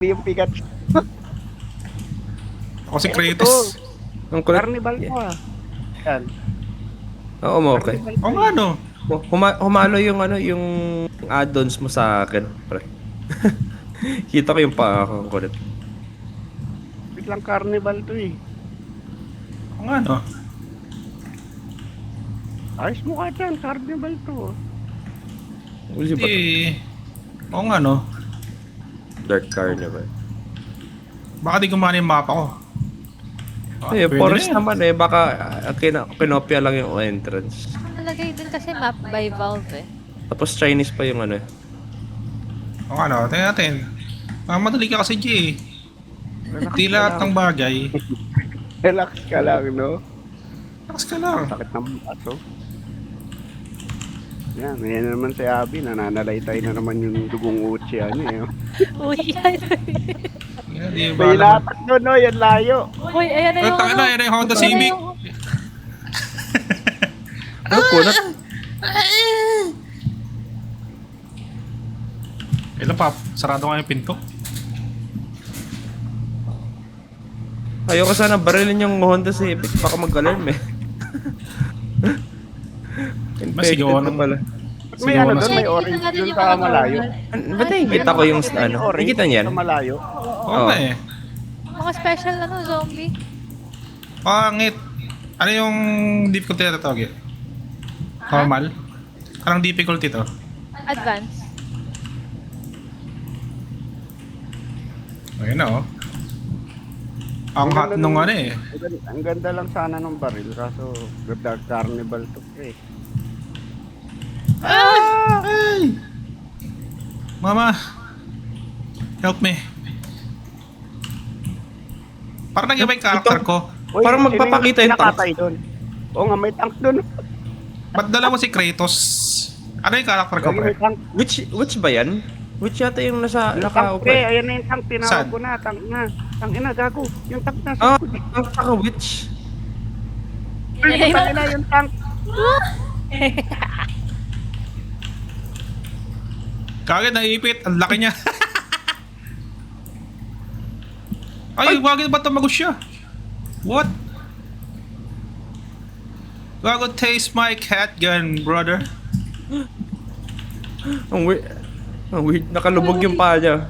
yung Pikachu. Ako si Kratos. Ang kulit. Carnival ko ah. Yan. Oo mo, okay. Carnival O ko nga no. Humalo yung yung add-ons mo sa akin, pre. Kita ko yung paa ko, ang kulit. Biglang carnival to eh. O nga no. Ayos mo ka dyan, carnival to. Uzi ba? O nga no. Dark Carnival. Baka di gumana yung mapa ko. Eh, pwede forest na yan. naman eh. Baka kinopia lang yung entrance. Nakalagay din kasi map by Valve eh. Tapos Chinese pa yung ano. O nga no. Tingnan natin. Madali ka kasi, G. Relax Di ka lahat lang. ng bagay. Relax ka lang, no? Relax ka lang. Sakit ng baso. Yan, yan na naman si Abby. Nananalaytay na naman yung dugong uchi. Ano eh. Uy, yan. Yan, di ba May alam. lapat doon, no? Yan layo. Uy, ayan na Ay, yung tangin na, yan yung Honda Ayan na Civic. yung- Ano, kunat? Ilan pa? Sarado nga yung pinto. Ayoko sana barilin yung Honda Civic. Baka mag-alarm eh. Infected Masigaw na ng- pala. May Sige, ano wala. doon, may Check, orange tingnan natin doon yung sa mga malayo. normal. Ba't nakikita ko yung ano? Orange Nakikita niyan? Sa malayo. Oo Oo. nga eh. Mga special zombie. Pangit. Ano yung difficulty na tatawag yun? Normal? Anong difficulty to? Advance. Ayun na oh. Ang hot nung ano eh. Ang ganda lang sana nung baril. Kaso, Dark Carnival to eh. Ay! Mama! Help me. Parang nag-iba yung character ko. Uy, Parang sino magpapakita yung tank. nakatay doon? Oo nga, may tank doon. Ba't dala mo si Kratos? Ano yung character ko, Lagi pre? may tank. Which ba yan? Which yata yung nasa Yung tank, nakaupo pre. eh? Ayan na yung tank. Tinawag Saan? ko na. Tank na. Tank ina, gago. Yung tank na. Ah, ang taka-which? Yung tank na, yung tank. Kagad naipit. Ang laki niya. Ay, wag ba tumagos siya? What? Gago, taste my cat gun, brother. Ang weird. Ang weird. Nakalubog yung paa niya.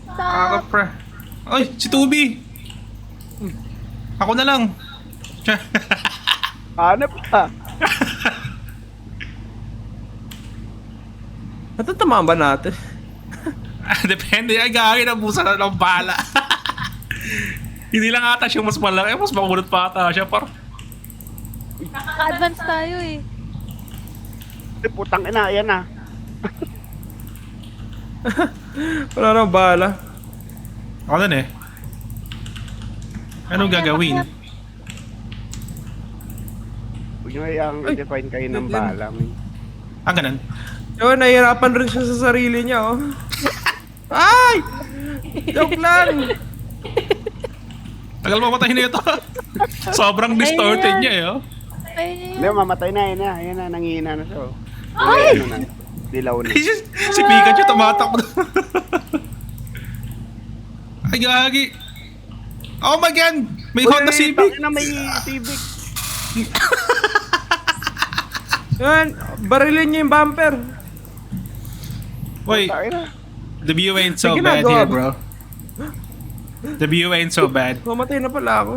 Kaga, pre. Ay, si Tubi. Ako na lang. Ano pa? Natatamaan ba natin? Depende. Ay, gagawin na busa na ng bala. Hindi lang ata siya mas malaki. Mas makulot pa ata siya. Par. Nakaka-advance tayo eh. Ay, putang ina. Ayan na. Wala nang bala. Ako din eh. Anong gagawin? Huwag nyo yung i-define kayo ng bala. Ah, ganun. Yun, nahihirapan rin siya sa sarili niya, oh. Ay! Joke lang! Tagal mamatahin na ito. Sobrang distorted niya eh. Oh. Ayun Hindi, yun. mamatay na. Ayan na. Ayan na. Nangihina na siya. Oh. Ay! Ano na. Dilaw na. Si Pikachu tumatakbo. Ay, gagi. Oh my God! May Honda Civic! Na may Civic. Yan, barilin niya yung bumper. Wait, Tayo na. the view ain't so May bad ginagawa here, ba? bro. The view ain't so bad. Mamatay na pala ako.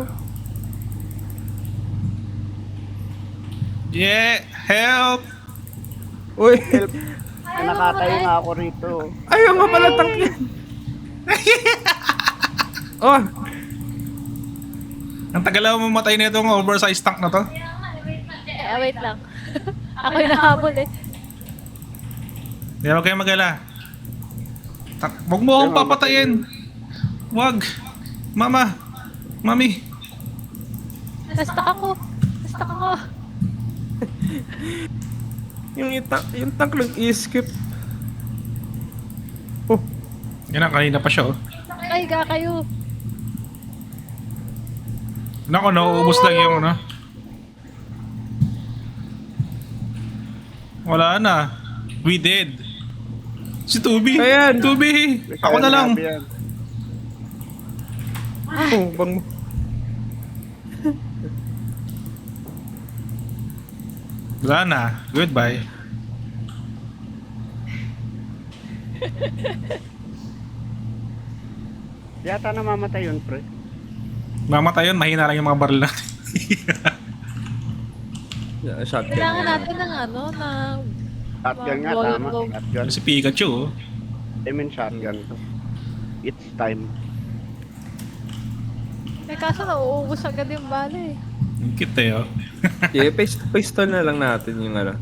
Yeah, help! Uy, Help. Ay, nakatayo nga ako rito. ayaw nga pala tank yan. Oh, Ang tagal ako mamatay na itong oversized tank na to. Wait lang. Ako yung nahabol eh. Hindi ako kayo mag-ala. Huwag mo akong papatayin. Huwag. Mama. Mami. Nastak ako. Nastak ako. yung tank lang i-skip. Oh, Yan na, kanina pa siya oh. Ay, kayo. Nako, nauubos lang yung ano. Wala na. We did. Si Tubi. Ayan. Tubi. Ako na lang. Abi yan. Oh, bang mo. Wala na. Goodbye. Yata namamatay yun, pre. Mamatay yun, mahina lang yung mga baril natin. Shotgun. Kailangan natin ng ano, ng... Shotgun nga, Roll, tama. roll. Shotgun. Si Pikachu, oh. I mean, shotgun to. It's time. May kaso nauubos agad yung bala eh. Ang cute eh, oh. Yeah, pistol na lang natin yung ano,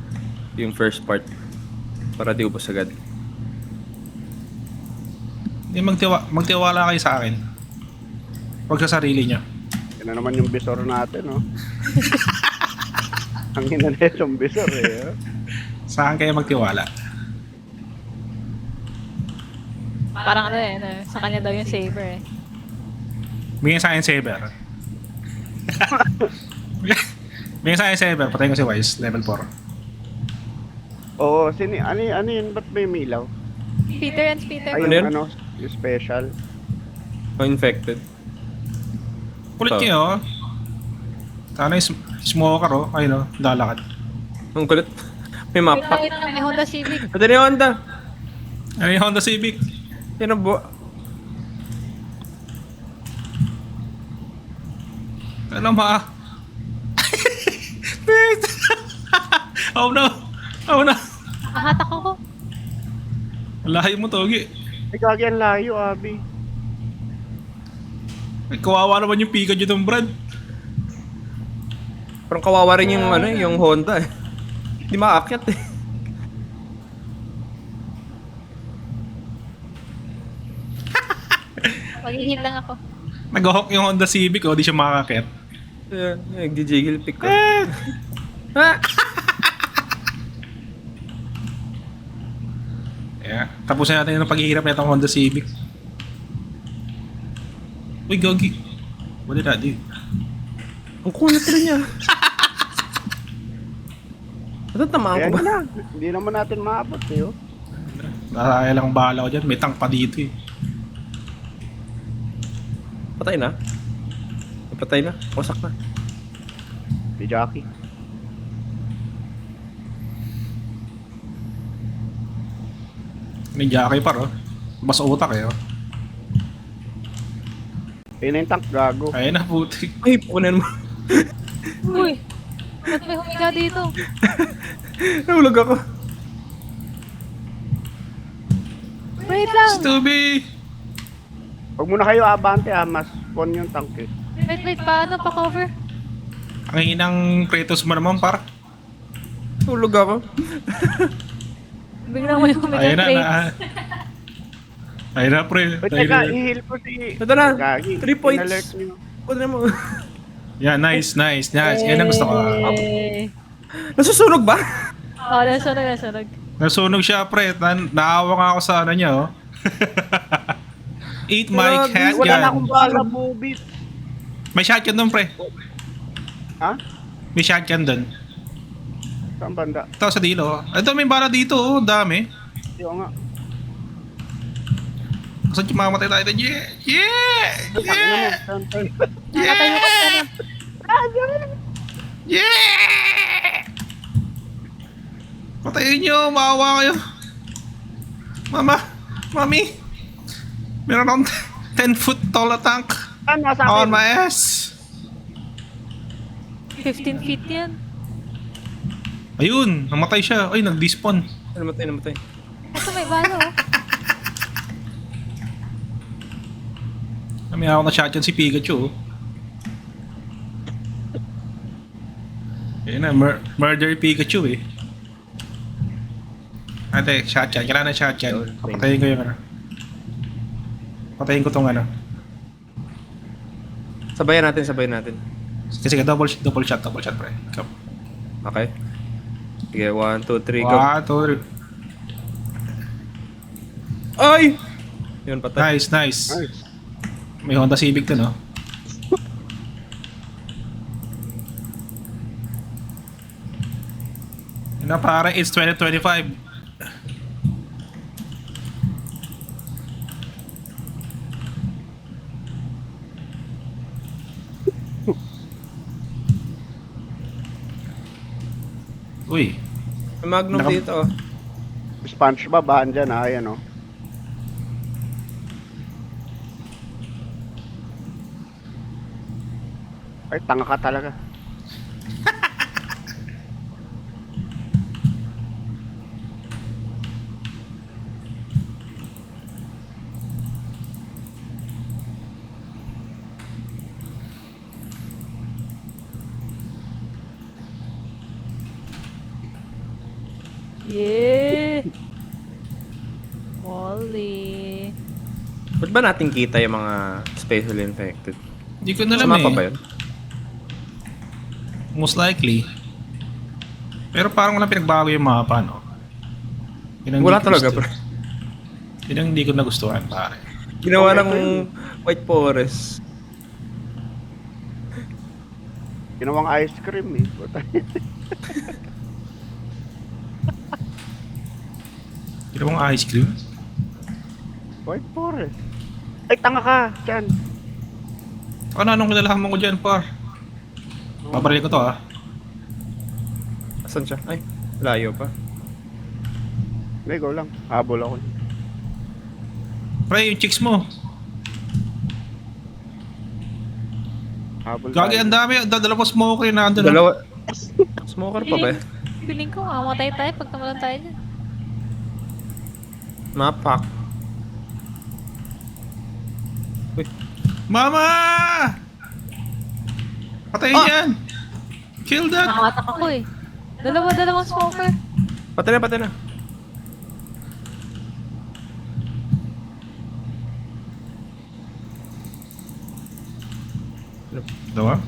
yung first part. Para di ubos agad. Hindi, magtiwala kayo sa akin. Huwag sa sarili nyo. Yan na naman yung bisor natin, no? Ang inanet yung bisor, eh. Sa akin kayo magtiwala. Parang ano eh, ano, sa kanya daw yung saber eh. Bigyan sa akin saber. Bigyan sa akin saber. Patayin ko si Wise. Level 4. Oo, ano yun? Ba't may milaw? Peter and Peter. Ay, Ano yung yun? ano, yung special. Oh, infected. Kulit Oh. kayo, oh. Sana yung smoker, oh. Ayun, oh. Lalakad. Ang kulit. May Wait mapa. lang, wait lang, may Honda Civic. Ito na yung Honda. Ano yung Honda Civic? Yan ang Ano ma? Oh no! Oh no! Nakatak ako. Layo mo, Togi. Ay, kagi ang layo, Abi. Ay, kawawa naman yung Pikachu ng Brad. Parang kawawa rin yung ano, yung Honda eh. Hindi makaakyat eh. Maghihil lang ako. Nag-hawk yung Honda Civic, oh. Di siya makakakit. Ayan, nagdi-jiggle pick ko. Ha? Yeah. Tapusin natin yung paghihirap na itong Honda Civic. Uy, Gogi. What did I do? Ang kulit rin niya. Ito tamaan ko Ayan ba? na. Hindi naman natin maabot, eh. Oh. Nakakaya lang bahala ko dyan. May tank pa dito, eh. Patay na. Patay na. Wasak na. Si Jackie. May jockey pa, oh. Mas utak, eh, oh. Ayun na yung tank, gago. Ayun na, putik. Ay, punan mo. Uy! Ba't may humiga dito? Nahulog ako. Wait lang! Stubby! Huwag muna kayo abante, mas spawn yung tank, eh. Wait, paano pa cover? Ang hinang Kratos mo naman, par. Nahulog ako. Biglang may humiga Ayun na, crate. Ayun na, pre. Wait, Ayun teka, na. i-heal ko si... Ito na. Gagi. 3 points. In-alert niyo. Punan mo. Yeah, nice. Yan ang gusto ko. Eh. Nasusunog ba? Oh, nasunog. Nasunog siya, pre. Naawa nga ako sa ano niya, oh. Eat my cat Wala na gun. akong bala, bubit. May shotgun doon, pre. Ha? May shotgun doon. Saan banda? Ito sa dilo. Ito, may bala dito, oh. Dami. Yung nga. Kasi mamatay tayo. Yeah! Yeah! Yeah! Nakatayo ko na. Yeah! Patayin nyo, maawa kayo. Mami. Meron akong 10-foot tall na tank Nasa on akin. my ass. 15 feet yan. Ayun, namatay siya. Ay, nag-despawn. Namatay. Ito may bala oh. May ako na shotgun si Pikachu. Oh. Ayun na, murder Pikachu eh. Ate, shotgun. Kailangan ng shotgun. Papatayin ko yung ano. Patayin ko tong ano. Sabayan natin. Kasi double shot pre. Come. Okay. Sige, 1, 2, 3, go. 1, 2, 3. Ay! Yun, patay. Nice. Nice. May Honda Civic to, no? Yun na pare, it's 2025. Uy, May Magnum Naka- dito. Oh. SpongeBob, dyan ayan oh. Ay, tanga ka talaga. Yeah! Molly. Ba't ba natin kita yung mga special infected? hindi ko na Sa alam mapa eh. ba yun? Most likely. Pero parang walang pinagbago yung mapa, no? Yun ang Wala hindi ko talaga, gusto. bro. Yun ang hindi ko nagustuhan, pare. Ginawa Okay, lang ito yun. White Forest. Ginawang ice cream eh. Ginawa mong ice cream? White Forest. Ay, tanga ka, dyan. Ano, anong kinalaman ko dyan, par? Pabaril ko to, ah. Asan siya? Ay, layo pa. Hindi, go lang. Habol ako. Pre, yung chicks mo. Habol Gagi, ang dami. Dala pa smoker na andun. Dalawa. Smoker pa ba? Feeling ko, mamatay tayo pag namulan tayo dyan. Mapak. Uy, Mama! Patayin Ah! yan! Kill that! Nakatak ako eh. Dalawang smoker. patay na, patay na. Dawa?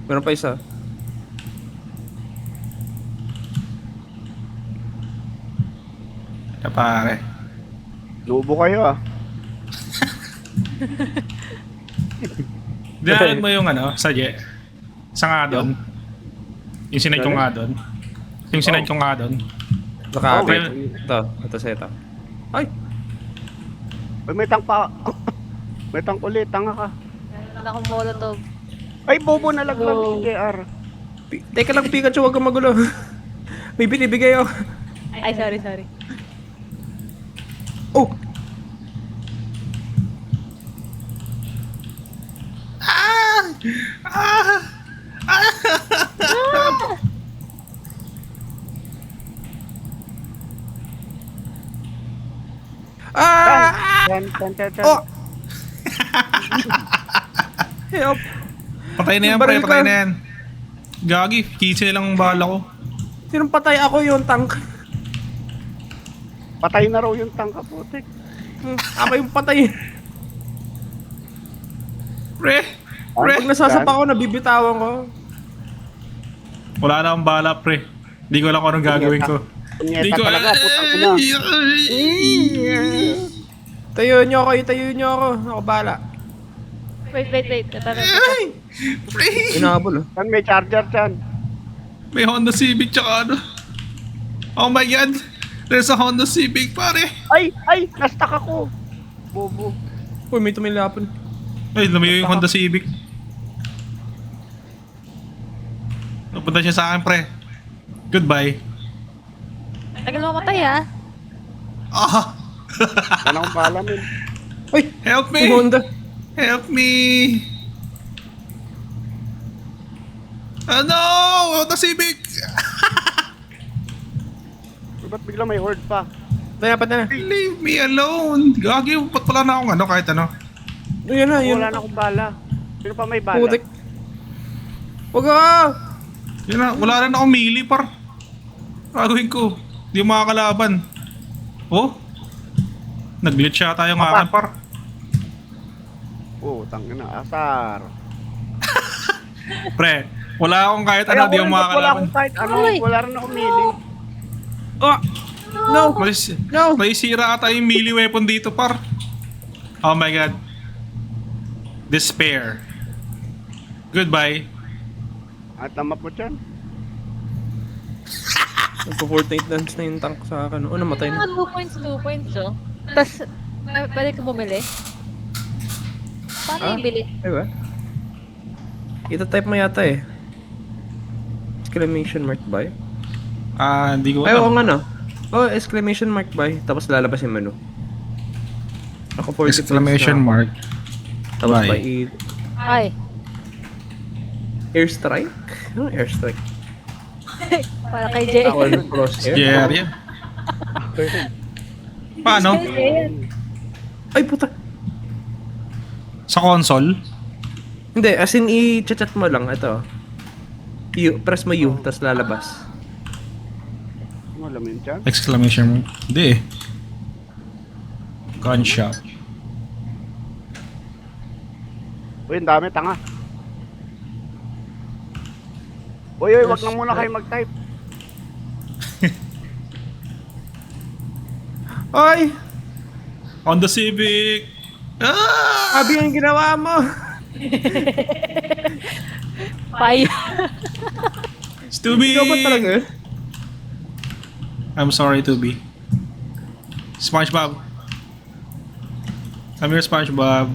Meron pa isa. Ya pare. Lubo kayo ah. Dinaan mo yung ano, sadye. Sa nga doon. Yung sinad ko nga doon. Yung sinad ko nga doon. Nakakapit. Okay. Ito sa ito. Ay! Ay, may tank pa. May tank ulit, tanga ka. Meron akong molotov. Ay, bobo na laglag Wow. si JR. Teka lang, Pikachu, huwag kang magulo. May binibigay ako. Ay, sorry. Oh! Ah! Tan. Oh! Help! Patay na yan, Yung pre. baril Patay ka. na yan. Gagi, kisi na lang ang bala ko. Sinong patay ako yung tank? Patay na raw yung tank, putik. Ako yung patay. Pre! Pre! Pag nasasapa ko, nabibitawan ko. Wala na akong bala, pre. Hindi ko alam kung anong gagawin ko. Hindi Punyeta ko talaga, putang ina. Tayo nyo ako. Ako bala. Wait. Tatanong. Pre! Inahabol, oh. Yan, may charger dyan. May Honda Civic tsaka ano. Oh my god! There's a Honda Civic, pare! Ay, nastuck ako. Bobo. Uy, may tumilapon. Ay, lumayo yung Honda Civic. Napunta siya sa akin, pre. Goodbye. Tagal mamatay ah. Ah! Yan akong pala nun. Uy! Help me! Yung Honda. Help me! Oh no! Honda Civic! Ba't bigla may horde pa? Patay na. Leave me alone! Gagi, ba't wala na akong ano kahit ano? Yun na, yun. Wala na akong bala. Sino pa may bala? Putik. Huwag ka! Yun na, wala na akong melee, par. Gagawin ko. Hindi mo makakalaban. Oh? Nag-glitch yata yung akin, par. Oh, tangina, asar. Pre, wala akong kahit ano, di mo wala makakalaban. akong fight. Ano, Ay. wala rin ako melee. Oh! No! No! May sira ata yung melee weapon dito, par. Oh my god. Despair. Goodbye. At tama po dyan. Nagpo-Fortnite dance na yung tank sa akin. Oh, namatay na. Mga 2 points oh. Tapos, pwede ka bumili? Paano Ah? yung bili? Ay ba? Ito type mo yata eh. exclamation mark by? Hindi ko Ay, oo alam. nga no. Oh, exclamation mark by. Tapos lalabas yung menu. Ako 40 Exclamation points na. mark. Tapos by. by Ay. airstrike? Ano airstrike? Para kay Jay. Ako yung crosshair? Yeah, yan. Paano? Ay, puta. Sa console? Hindi, as in i-chat mo lang. Ito. Press mo U, tapos lalabas. Wala mo yun dyan. Exclamation mark. Hindi eh. Gunshot. Uy, ang dami, tanga. Uy, wag na muna kayo mag-type. Ay! Honda Civic! Ah! Abi ang ginawa mo! Pay. Stubby! Ikaw ba talaga? I'm sorry to be. SpongeBob. I'm your SpongeBob.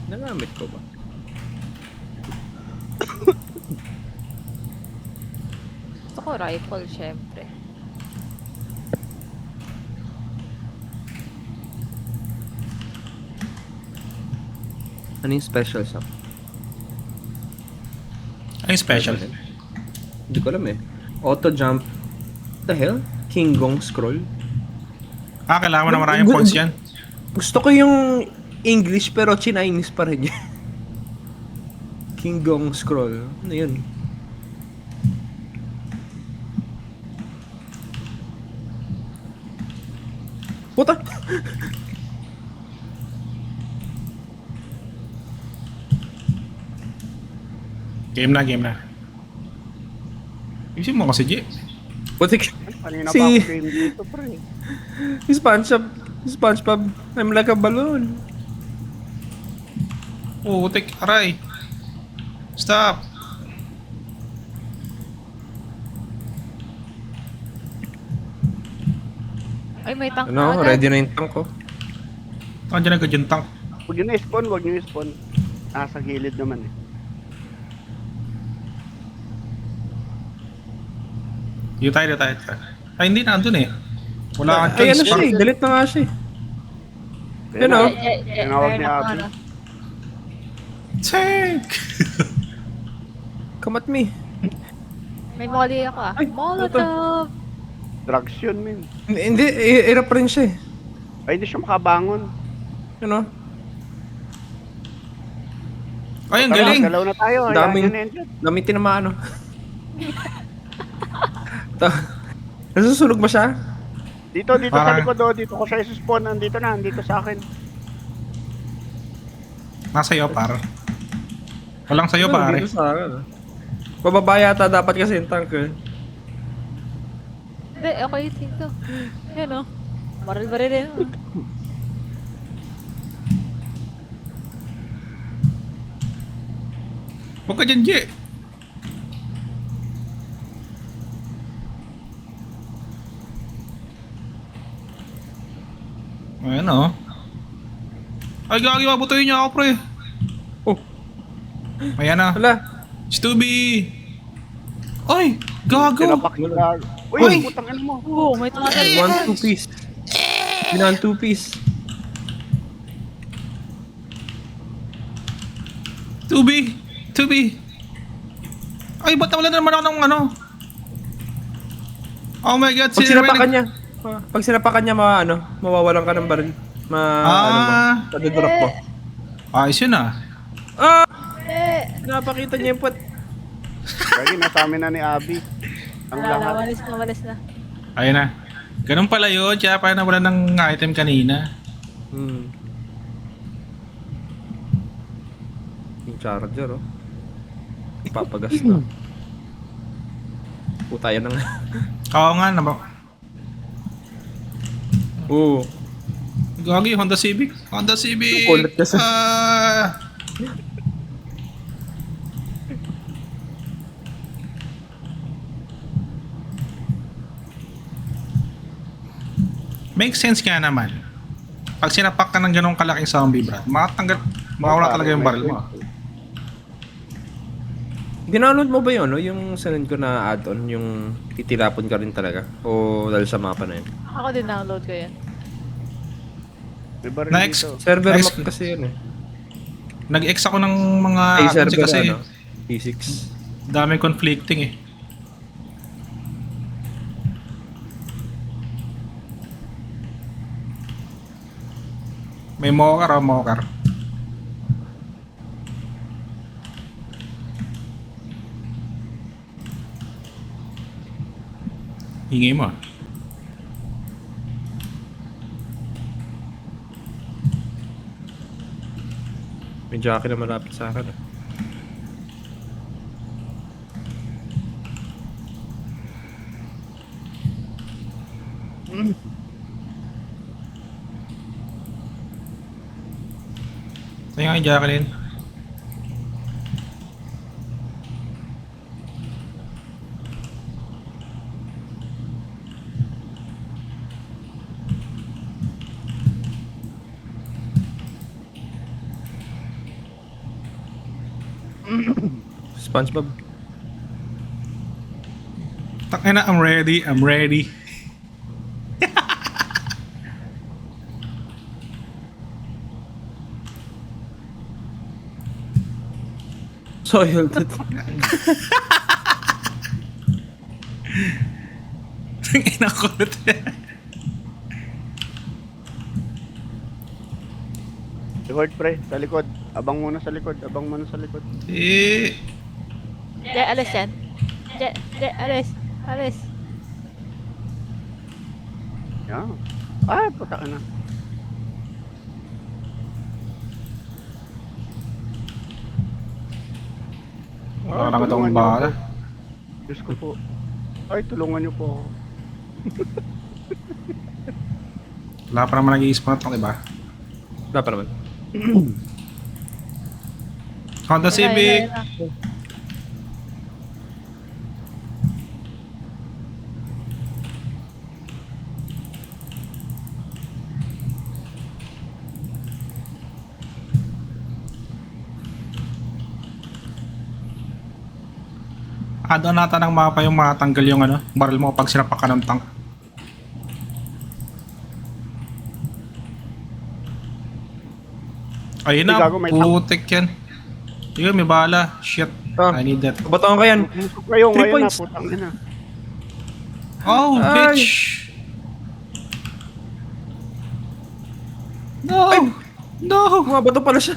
Nagamit ko ba? Gusto ko rifle, syempre. Ano yung special sa? Ay, special. Hindi ko alam eh. Auto jump. The hell? King Gong scroll? Kailangan mo na maraming points yan. Gusto ko yung English pero Chinese pa rin yun. King Gong scroll. Ano yun? Puta! Game na, game na. Isip mo kasi, J. Putik! Kanina Si- pa ako game dito, pre. SpongeBob, I'm like a balloon. Putik, aray. Stop. Ay, may tank Ano? agad. Ready na yung tank ko. Andiyan agad yung tank. Huwag nyo na-spawn, huwag nyo na-spawn. Nasa gilid naman eh. Dito tayo. Ay, hindi na, andun eh. Wala kang Ay, ano choice. siya eh. Galit na nga siya eh. Kaya Yun, na, oh. tinawag ni Abby. Tank! Come at me. May molly ako ah. Ay, Molotov! Drugs yun, men. Hindi, hirap rin siya eh. Ay, hindi siya makabangon. Ano? Ay, ang Tara, galing. dalaw na tayo. Hayaan Daming- nyo na yan dyan. Daming tinamaan ano. Nasusunog ba siya? Dito sa Parang- likod, oh. Dito ko siya isa-spawn. Nandito sa akin. Nasa iyo, par. Walang sa'yo, Ano, pare. dito sa akin, ah. Pababa yata dapat kasi yung tank eh. Hindi, okay dito. Yan o. Baril-baril din. Oh. Huwag ka dyan, J. Ayan o. Ay, gagi, mabutoyin niya ako, pre. Oh, Ayan na. wala. Stubby! Ay, gago! Tinapak nila. Uy! Uy, putang ina mo. Oo, may tumagal. One two piece. Pinan two piece. Tubi! Ay, ba't wala na naman ako ng ano? Oh my god, Pag sino sinapakan niya, mawawalan ka ng baril. Padudurok mo. Ayos yun ah. Ah! Eh, Napakita niya yung puwet. Lagi nasa amin na ni Abby. Ang wala na, lahat. walis na. Ayun na. Ganun pala yun, kaya pa nawala ng item kanina. Yung charger, oh. Ipapagas na. Puta, yan na nga. Oo nga, naba. Oo. Gagi, Honda Civic. Honda Civic! Kulit kasi. Makes sense nga naman. Pag sinapak ka ng ganong kalaking zombie, brad, mawala talaga yung baril mo. Dinownload mo ba yun, no? Yung sinend ko na add-on, yung titilapon ka rin talaga? O dahil sa mapa na yun? Ako din download ko yun. May baril Next. dito. Server Nice. map kasi yun eh. Nag-ex ako ng mga Ay, agency server kasi ano? P6. daming conflicting eh. May mokar o mokar. Hingi mo. May jockey na malapit sa akin. eh. Sa'yo nga yung Jacqueline. SpongeBob. Takina, I'm ready, I'm ready. Soiled. Takina ko. Likod, pre. Sa likod. Abang muna sa likod. Abang muna sa likod. Eh, Je, alis yan. Je, alis. Alis. Yan. Ah, puta ka na. wala lang itong tulungan niyo bala. ako. Diyos ko po. Ay, tulungan niyo po ako. Wala pa naman nag-i-spawn ito, diba? Wala pa naman. Honda Civic. Doon nata ng mapa yung matanggal yung ano, barrel mo pag sinapak ka ng tank. Ayun na, Ay, gago, may tank. putik yan. Yun, may bala. Shit, Ah. I need that. Batawan ka yan. Musok kayo 3 ngayon na, points. putang ina. Oh, Ay. bitch! No! Ay. No! Bumabato pala siya.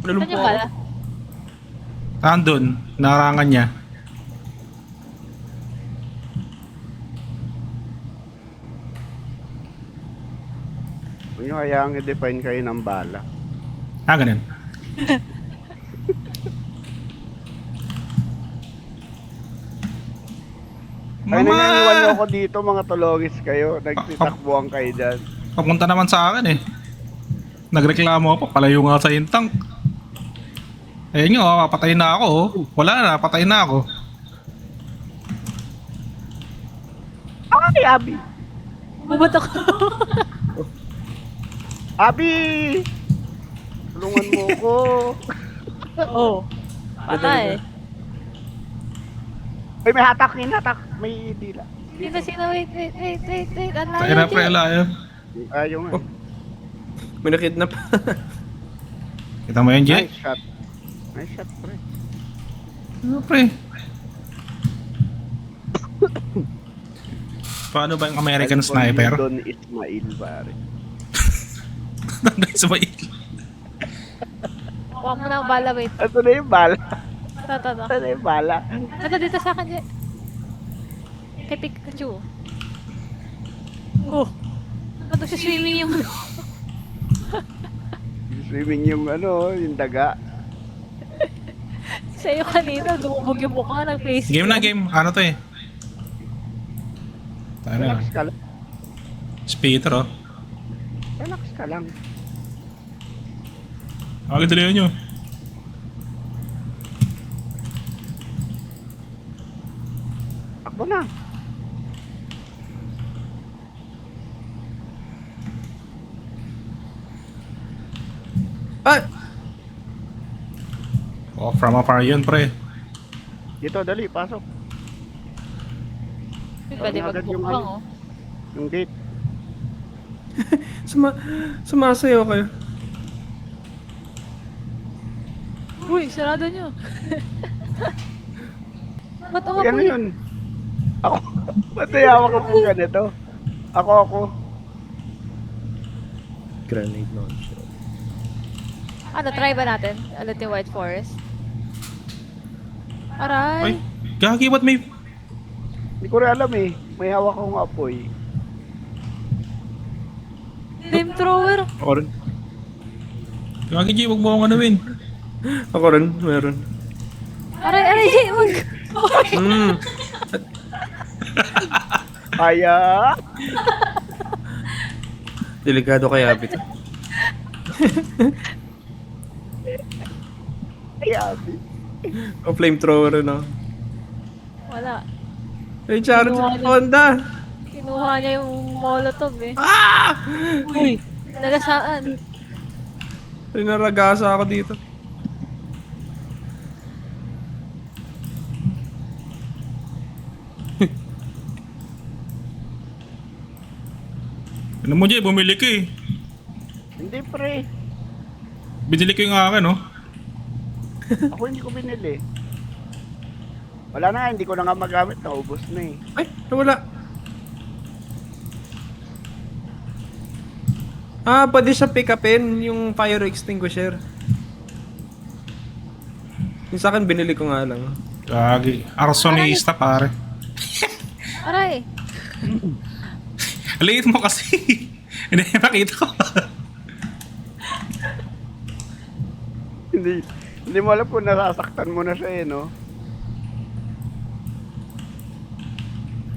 Saan yung bala? Andun, narangan niya. Huwag niyo hayaang i-define kayo ng bala. Ganun. Ay, nangyaniwan niyo Mama! ako dito, mga tulogis kayo. Nagsitakbuhan kayo dyan. Papunta naman sa akin eh. Nagreklamo ako, palayo nga sa yung tank. Ayun nyo, papatay na ako. Oh. Wala na, patay na ako. Ay, Abi! Bumato ko. Abi! Tulungan mo ko. Oo. Patay. Ay, may hatak, hinatak. May dila. Sino? Wait. Ang Tayo na pre, layo. alayo. Ayaw nga. Oh. May nakidnap. Kita mo yun, Jay? Nice shot. Nice shot, pre. Ano pre? Paano ba yung American sniper? Don Ismail, pare. Nandun sa may... Huwag mo na ang bala, wait. Ito na yung bala. Ito. Ito na yung bala. Ito dito sa akin, Je. Kay Pikachu. Oh. Ano si swimming yung... Swimming yung ano, yung daga. Sa'yo kanina, lumubog yung mukha ng face. Game na game. Ano to eh? Tayo na. Relax ka lang. Speeder oh. Relax ka lang. Dali nyo. Takbo na. Ah! Oh, from afar yun, pre. Dito, dali, pasok. Pwede Agad yung magbukbang, ano. oh. Yung gate. Sumasayaw kayo. Uy, sarado nyo. Ba't Uy, ano umapoy? yun? Ako. Ba't hawak ko po ganito? Ako. Grenade launcher. Ano, try ba natin? Ulit yung White Forest? Ay, Aray! gagi, ba't may... Hindi ko rin alam eh. May hawak akong apoy. Flamethrower! Ako rin. Gagi, G, huwag mo akong anuin. Ako rin, meron. Aray, Jay! Wag! Hmm. Kaya. Delikado kaya bito. Kaya. O flamethrower na. Wala. Ay, Charot Kinuha sa niya. Honda. Kinuha niya yung molotov eh. Ah! Uy! Nagasaan? Ay, naragasa ako dito. Ano mo, G, bumili ka eh. Hindi pre. Binili ko yung akin, oh. Ako hindi ko binili. Wala na nga, hindi ko na nga magamit. Naubos na eh. Ay, nawala. Ah, pwede siya pick upin yung fire extinguisher. Yung sa akin, binili ko nga lang. Gagi. Arsonista, pare. Aray! Aliit mo kasi. Hindi, makita ko. Hindi mo alam kung nasasaktan mo na siya eh, no?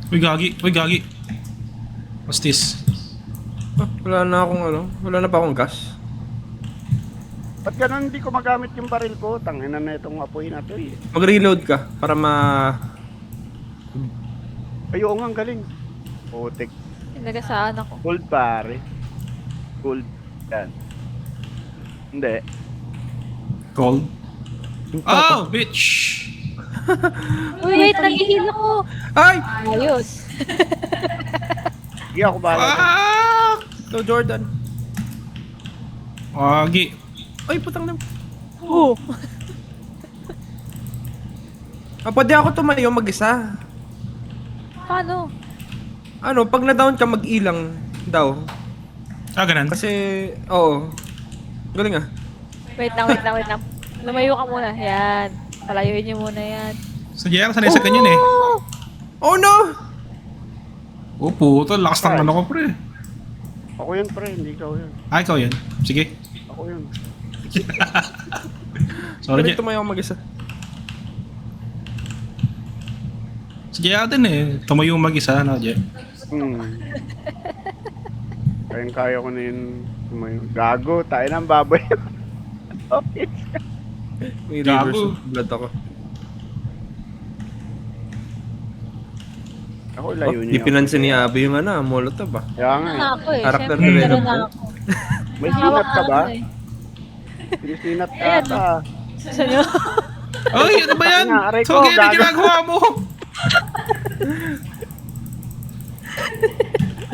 Uy, gagi. Uy, gagi. What's this? Ah, wala na akong ano, wala na pa akong gas. Ba't ganun hindi ko magamit yung baril ko? Tangina na itong apoy na to eh. Mag-reload ka para Ay, oo nga, ang galing. Putik. Nagasaan ako. Gold pare. Gold. Yan. Hindi. Cold? Oh, bitch! Uy, wait! Nag-heal ako! Ay! Ayos! Sige ako bahala. Ah! Go Jordan. Gagi. Ay, putang na. Oh! Ah, pwede ako tumayo mag-isa. Paano? Ano, pag na-down ka, mag-ilang daw. Ah, ganun. Kasi, oo. Galing ah. Wait lang. Lumayo ka muna. Yan. Palayuin niyo muna yan. Sa JR, sanay sa ganyan eh. Oh no! Oh, puto. Lakas ng ano ko, pre. Ako yun pre, hindi ikaw yun. Ah, ikaw yan. Sige. Ako yun. Sorry, Pwede J. tumayo ako mag-isa. Sa JR din eh. Tumayo mag-isa, no, J. Kaya ko na yun. Gago, tayo ng baboy. Okay. May Gago. reverse of blood ako. Ako layo Oh, niya. di pinansin ni Abby yung ano, molotov ah. Kaya nga Na ako eh. Character Siyempre, meron development. na ako. May Hawak sinat ka na ba? ako eh. Sinisinat ka Ayan. ata. Gusto nyo? Ay, ano ba yan? Nga, aray ko, So, ano gago. ginagawa mo?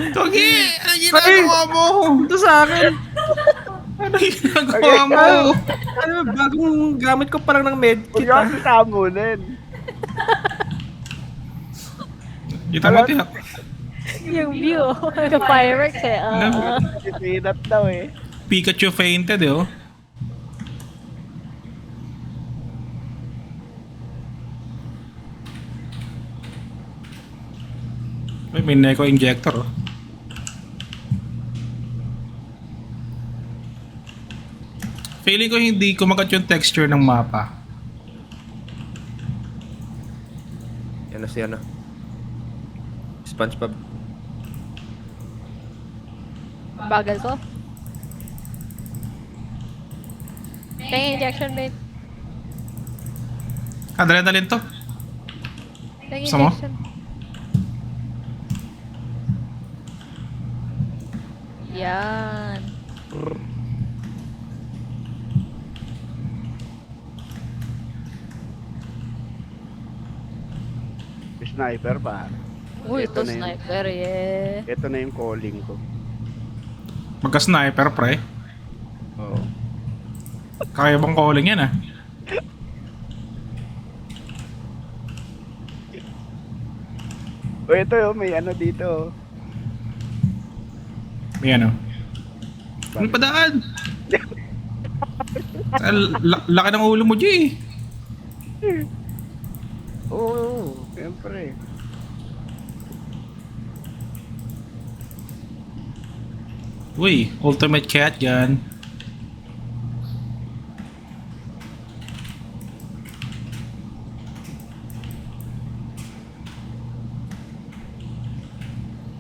Togi! Ano ginagawa mo? Ito sa akin. Ano ginagawa mo? Ano, bagong gamit ko pa lang ng medkit Huwag ah. yung kamunin. Kita mo, tiyak. Yung view. Yung fireworks eh. Sinisinat daw eh. Pikachu fainted eh, oh. May Neko injector, oh. Feeling ko hindi kumagat yung texture ng mapa. Yan na siya na. SpongeBob. Bagal ko. Tingin injection, babe. Adrenaline to. Tingin Gusto mo? injection. Yan. sniper pa. Uy, Ito ito na yun. sniper, yeah. Ito na yung calling ko. Magka-sniper, pre. Oo. Kaya bang calling yan, ah? O ito yun, may ano dito. May ano? Ano padaan? Laki ng ulo mo, G. Oo, siyempre. Uy, ultimate cat yan.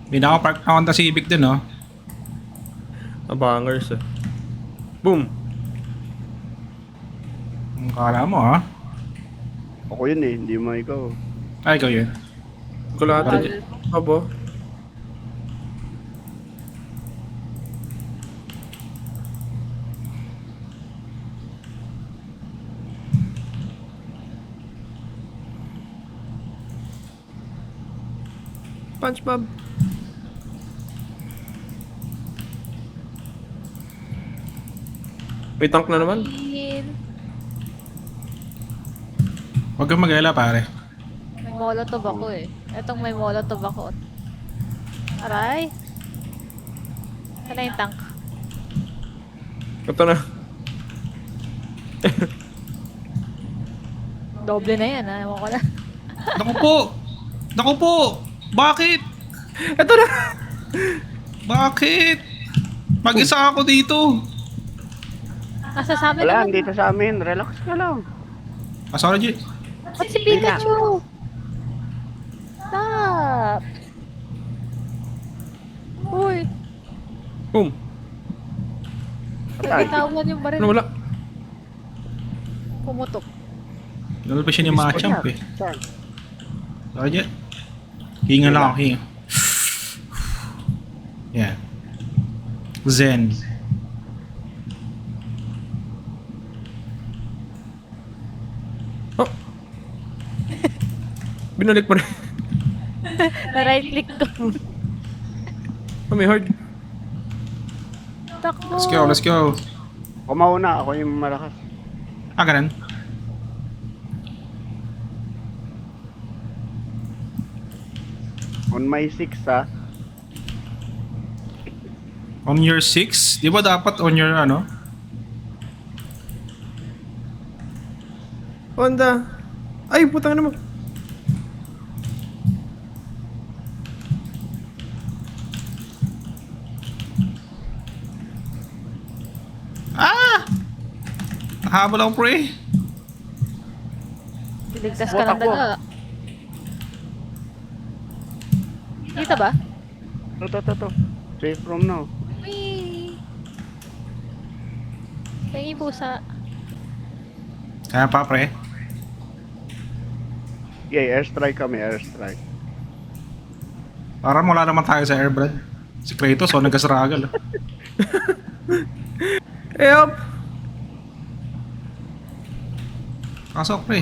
May nakapark na Honda Civic dun, oh. Abangers eh. Boom! Ang kala mo, ha? Ako yun eh, hindi mo ikaw. Ay, ikaw yun. Kulate. Abo. Punch Bob. May tank na naman. Huwag kang mag-alala, pare. May molotov ako eh. Etong may molotov ako. Aray. Sana yung tank. Ito na. Doble na yan, ha? Ewan ko na. Naku po! Naku po! Bakit? Ito na! Bakit? Mag-isa ako dito. Asa sa amin Wala, naman. dito sa amin. Relax ka lang. Ah, sorry, G. Ba't si Pikachu? Stop! Uy, Boom! Patay. bitawan yung baril. Ano wala? Pumutok. Nalpa siya ni Machamp, eh. Saan? Sorry, G. Hinga lang ako, hinga. Yeah. Zen. Oh! Binalik mo rin. Na-right click ko. Oh, may hard. Takbo. Let's go, let's go. Kumauna, ako yung malakas. Ah, ganun. On my 6 ha. On your 6? Di ba dapat on your ano? Honda. Ay, putang naman. Ah! Nakahabol ako, pre. Ligtas ka ng Takbo. daga. Dito ba? To. Safe from now. Wee! Tingin pusa. Kaya pa, pre. Yeah, airstrike kami, airstrike. Parang wala naman tayo sa airbrad. Si Kratos, oh, nagkasragal. Help! Pasok, pre.